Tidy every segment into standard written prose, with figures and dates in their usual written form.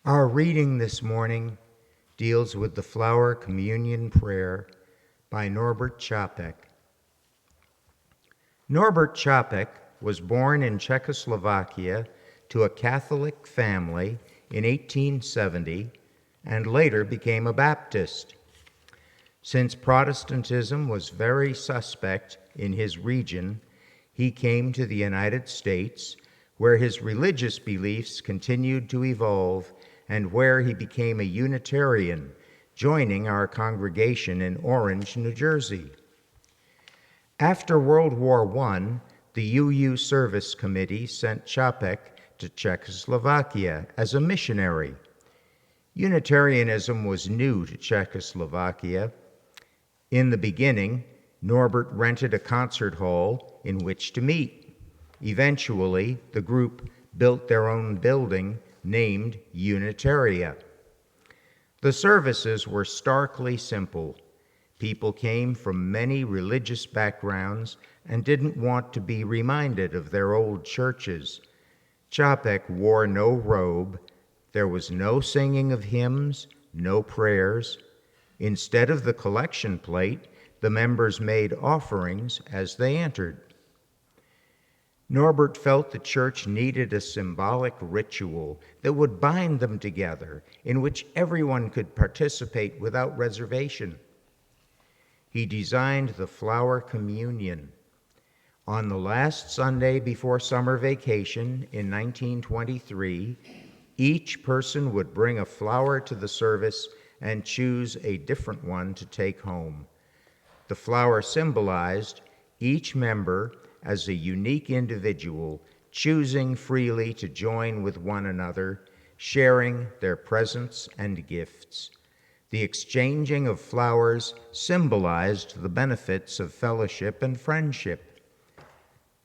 Our reading this morning deals with the Flower Communion Prayer by Norbert Capek. Norbert Capek was born in Czechoslovakia to a Catholic family in 1870 and later became a Baptist. Since Protestantism was very suspect in his region, he came to the United States, where his religious beliefs continued to evolve and where he became a Unitarian, joining our congregation in Orange, New Jersey. After World War I, the UU Service Committee sent Capek to Czechoslovakia as a missionary. Unitarianism was new to Czechoslovakia. In the beginning, Norbert rented a concert hall in which to meet. Eventually, the group built their own building named Unitaria. The services were starkly simple. People came from many religious backgrounds and didn't want to be reminded of their old churches. Capek wore no robe. There was no singing of hymns, no prayers. Instead of the collection plate, the members made offerings as they entered. Norbert felt the church needed a symbolic ritual that would bind them together, in which everyone could participate without reservation. He designed the Flower Communion. On the last Sunday before summer vacation in 1923, each person would bring a flower to the service and choose a different one to take home. The flower symbolized each member as a unique individual, choosing freely to join with one another, sharing their presents and gifts. The exchanging of flowers symbolized the benefits of fellowship and friendship.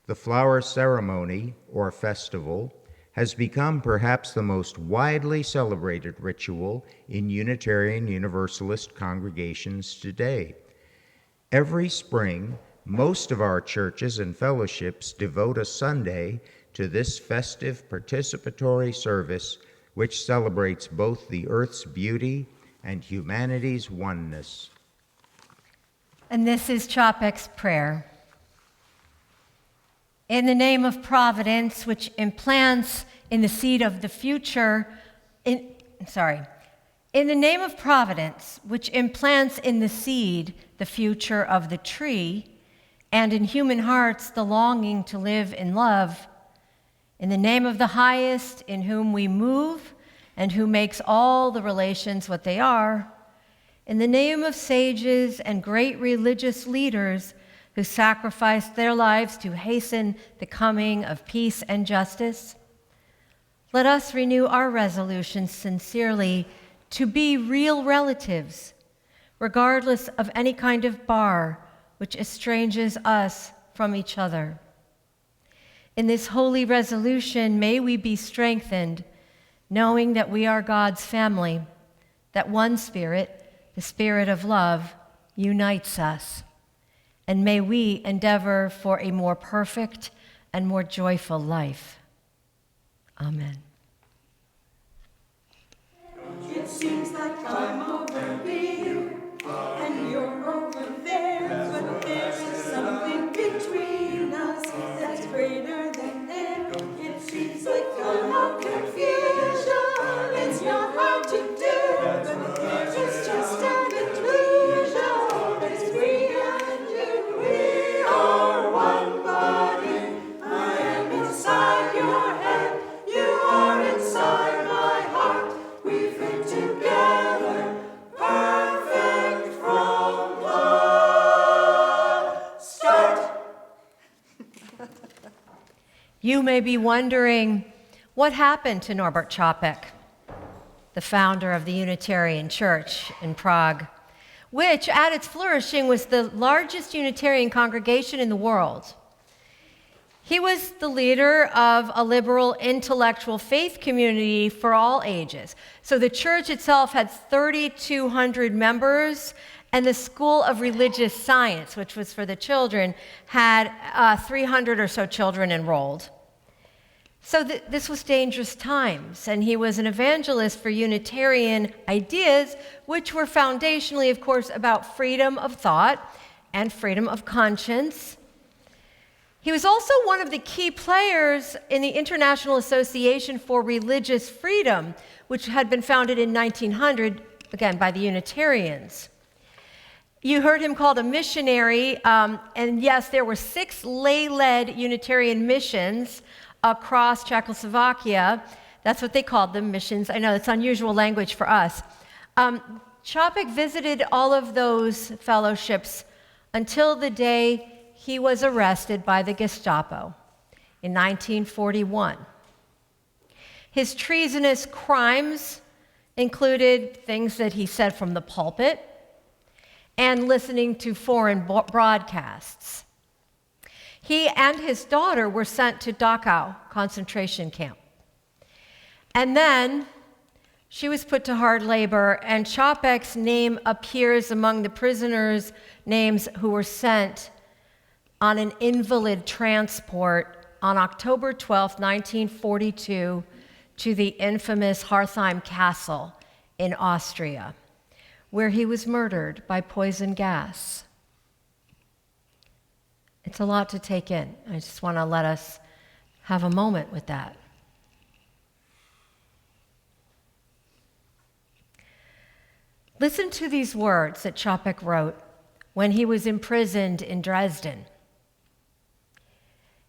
The flower ceremony, or festival, has become perhaps the most widely celebrated ritual in Unitarian Universalist congregations today. Every spring, most of our churches and fellowships devote a Sunday to this festive participatory service, which celebrates both the earth's beauty and humanity's oneness. And this is Capek's prayer. In the name of Providence, which implants in the seed of the future, in the name of Providence, which implants in the seed the future of the tree, and in human hearts the longing to live in love, in the name of the highest, in whom we move and who makes all the relations what they are, in the name of sages and great religious leaders who sacrificed their lives to hasten the coming of peace and justice, let us renew our resolution sincerely to be real relatives, regardless of any kind of bar which estranges us from each other. In this holy resolution, may we be strengthened, knowing that we are God's family, that one Spirit, the Spirit of love, unites us. And may we endeavor for a more perfect and more joyful life. Amen. It seems like I'm over here and you're over there, but there's something between us that's greater than there. It seems like I'm not confusion, it's not hard to do, but it's just an illusion. It's we and you, we are one body. I am inside your head, you are inside my heart. We fit together, perfect from the start. You may be wondering what happened to Norbert Capek, the founder of the Unitarian Church in Prague, which at its flourishing was the largest Unitarian congregation in the world. He was the leader of a liberal intellectual faith community for all ages. So the church itself had 3,200 members, and the School of Religious Science, which was for the children, had 300 or so children enrolled. So this was dangerous times, and he was an evangelist for Unitarian ideas, which were foundationally, of course, about freedom of thought and freedom of conscience. He was also one of the key players in the International Association for Religious Freedom, which had been founded in 1900, again, by the Unitarians. You heard him called a missionary, and yes, there were 6 lay-led Unitarian missions across Czechoslovakia. That's what they called them, missions. I know it's unusual language for us. Capek visited all of those fellowships until the day he was arrested by the Gestapo in 1941. His treasonous crimes included things that he said from the pulpit and listening to foreign broadcasts. He and his daughter were sent to Dachau concentration camp. And then she was put to hard labor, and Capek's name appears among the prisoners' names who were sent on an invalid transport on October 12, 1942, to the infamous Hartheim Castle in Austria, where he was murdered by poison gas. It's a lot to take in. I just want to let us have a moment with that. Listen to these words that Capek wrote when he was imprisoned in Dresden.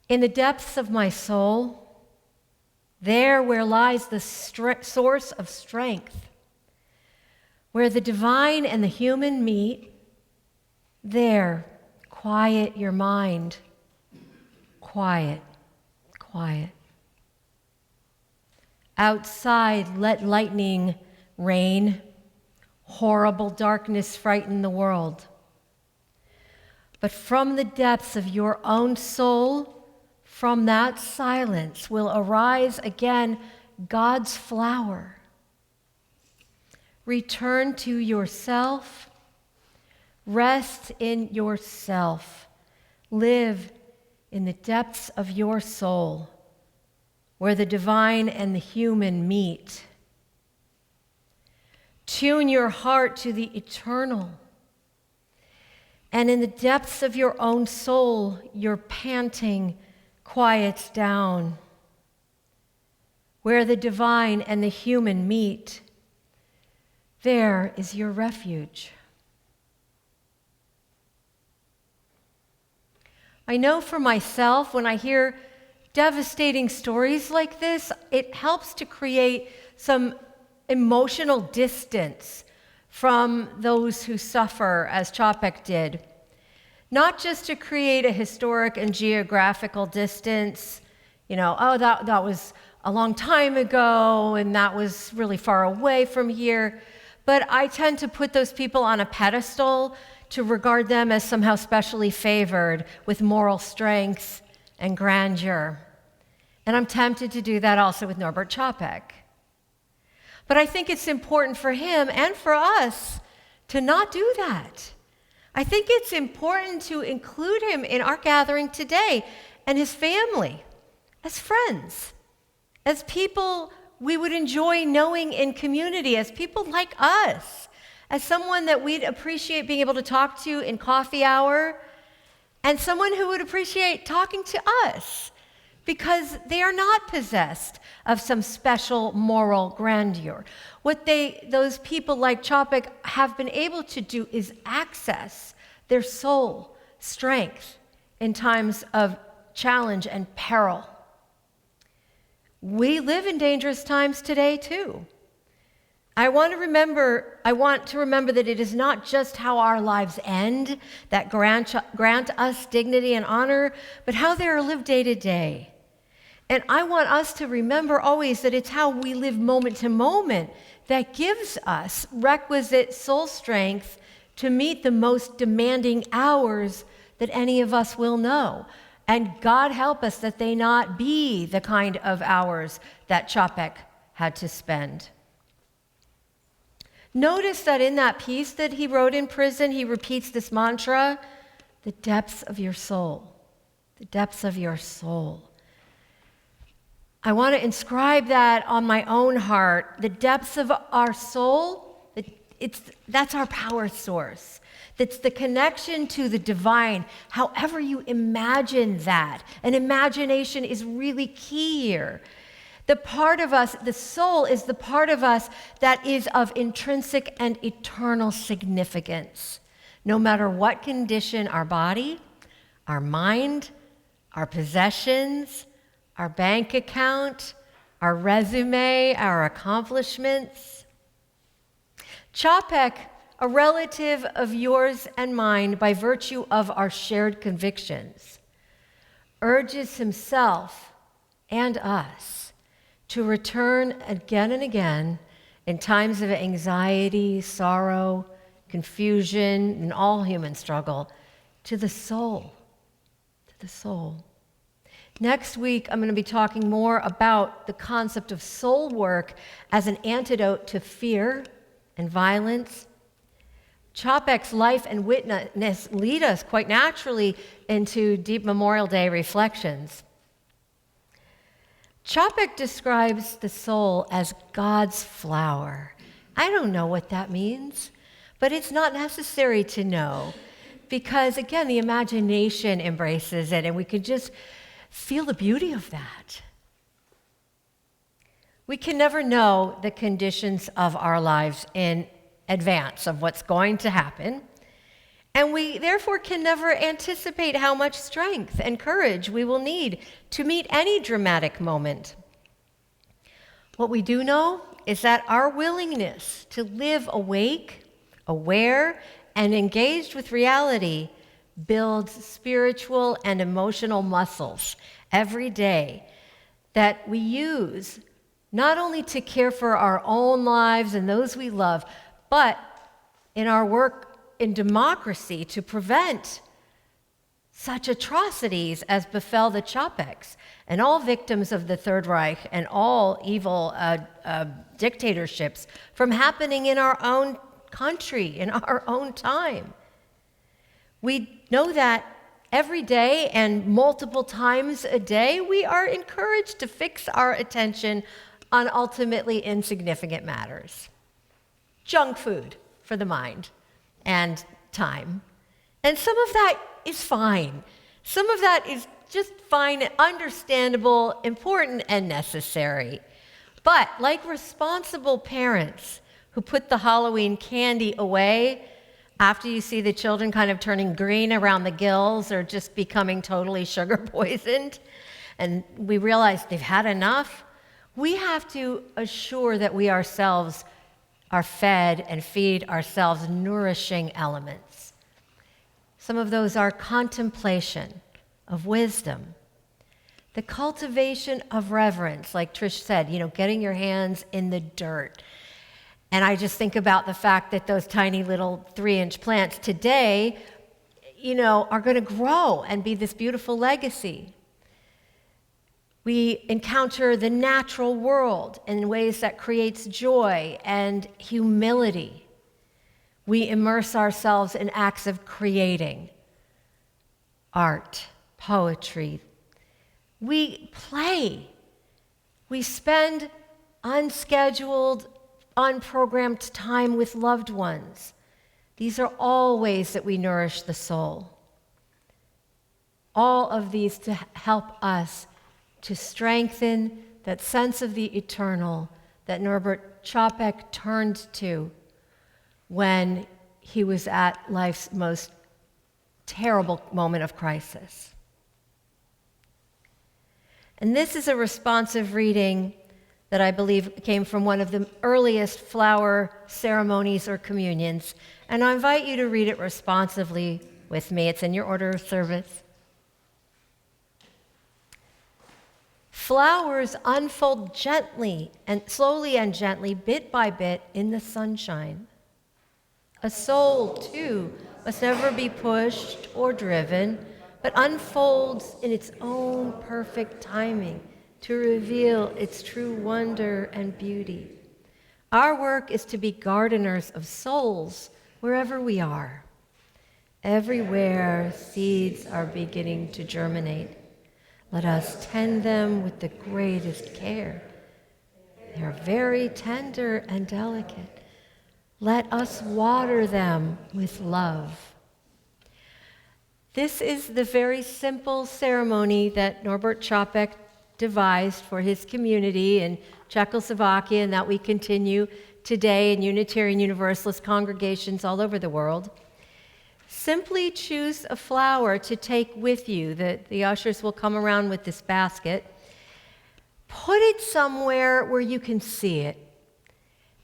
In the depths of my soul, there where lies the source of strength, where the divine and the human meet, there quiet your mind. Quiet, quiet. Outside, let lightning rain. Horrible darkness frighten the world. But from the depths of your own soul, from that silence will arise again God's flower. Return to yourself. Rest in yourself. Live in the depths of your soul, where the divine and the human meet. Tune your heart to the eternal. And in the depths of your own soul, your panting quiets down. Where the divine and the human meet, there is your refuge. I know for myself, when I hear devastating stories like this, it helps to create some emotional distance from those who suffer, as Capek did. Not just to create a historic and geographical distance, that was a long time ago and that was really far away from here, but I tend to put those people on a pedestal to regard them as somehow specially favored with moral strength and grandeur. And I'm tempted to do that also with Norbert Capek. But I think it's important for him and for us to not do that. I think it's important to include him in our gathering today and his family, as friends, as people we would enjoy knowing in community, as people like us, as someone that we'd appreciate being able to talk to in coffee hour, and someone who would appreciate talking to us, because they are not possessed of some special moral grandeur. What those people like Capek have been able to do is access their soul strength in times of challenge and peril. We live in dangerous times today too. I want to remember that it is not just how our lives end that grant us dignity and honor, but how they are lived day to day. And I want us to remember always that it's how we live moment to moment that gives us requisite soul strength to meet the most demanding hours that any of us will know. And God help us that they not be the kind of hours that Capek had to spend. Notice that in that piece that he wrote in prison, he repeats this mantra, the depths of your soul, the depths of your soul. I want to inscribe that on my own heart. The depths of our soul, that's our power source. That's the connection to the divine, however you imagine that. And imagination is really key here. The part of us, the soul, is the part of us that is of intrinsic and eternal significance. No matter what condition our body, our mind, our possessions, our bank account, our resume, our accomplishments. Capek, a relative of yours and mine by virtue of our shared convictions, urges himself and us to return again and again in times of anxiety, sorrow, confusion, and all human struggle, to the soul, to the soul. Next week, I'm going to be talking more about the concept of soul work as an antidote to fear and violence. Capek's life and witness lead us quite naturally into deep Memorial Day reflections. Capek describes the soul as God's flower. I don't know what that means, but it's not necessary to know because, again, the imagination embraces it, and we can just feel the beauty of that. We can never know the conditions of our lives in advance of what's going to happen, and we therefore can never anticipate how much strength and courage we will need to meet any dramatic moment. What we do know is that our willingness to live awake, aware, and engaged with reality builds spiritual and emotional muscles every day that we use not only to care for our own lives and those we love, but in our work in democracy to prevent such atrocities as befell the Capeks and all victims of the Third Reich and all evil dictatorships from happening in our own country, in our own time. We know that every day and multiple times a day, we are encouraged to fix our attention on ultimately insignificant matters. Junk food for the mind and time. And some of that is fine. Some of that is just fine, understandable, important, and necessary. But like responsible parents who put the Halloween candy away after you see the children kind of turning green around the gills or just becoming totally sugar poisoned, and we realize they've had enough, we have to assure that we ourselves are fed and feed ourselves nourishing elements. Some of those are contemplation of wisdom, the cultivation of reverence, like Trish said, getting your hands in the dirt. And I just think about the fact that those tiny little 3-inch plants today, are going to grow and be this beautiful legacy. We encounter the natural world in ways that creates joy and humility. We immerse ourselves in acts of creating, art, poetry. We play. We spend unscheduled, unprogrammed time with loved ones. These are all ways that we nourish the soul. All of these to help us to strengthen that sense of the eternal that Norbert Capek turned to when he was at life's most terrible moment of crisis. And this is a responsive reading that I believe came from one of the earliest flower ceremonies or communions, and I invite you to read it responsively with me. It's in your order of service. Flowers unfold gently and slowly and gently, bit by bit, in the sunshine. A soul, too, must never be pushed or driven, but unfolds in its own perfect timing to reveal its true wonder and beauty. Our work is to be gardeners of souls wherever we are. Everywhere seeds are beginning to germinate. Let us tend them with the greatest care. They're very tender and delicate. Let us water them with love. This is the very simple ceremony that Norbert Capek devised for his community in Czechoslovakia and that we continue today in Unitarian Universalist congregations all over the world. Simply choose a flower to take with you. The ushers will come around with this basket. Put it somewhere where you can see it.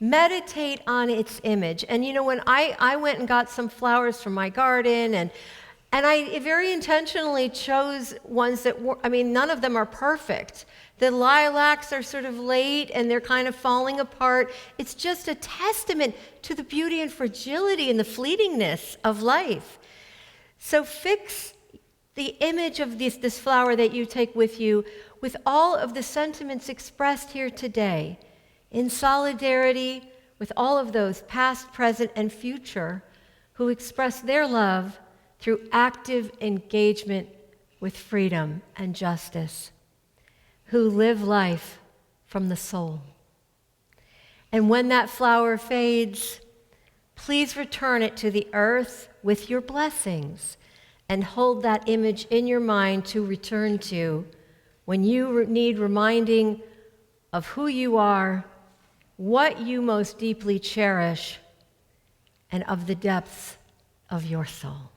Meditate on its image. And you know, when I went and got some flowers from my garden, and I very intentionally chose ones that were, none of them are perfect. The lilacs are sort of late and they're kind of falling apart. It's just a testament to the beauty and fragility and the fleetingness of life. So fix the image of this flower that you take with you with all of the sentiments expressed here today, in solidarity with all of those past, present, and future who express their love through active engagement with freedom and justice, who live life from the soul. And when that flower fades, please return it to the earth with your blessings and hold that image in your mind to return to when you need reminding of who you are, what you most deeply cherish, and of the depths of your soul.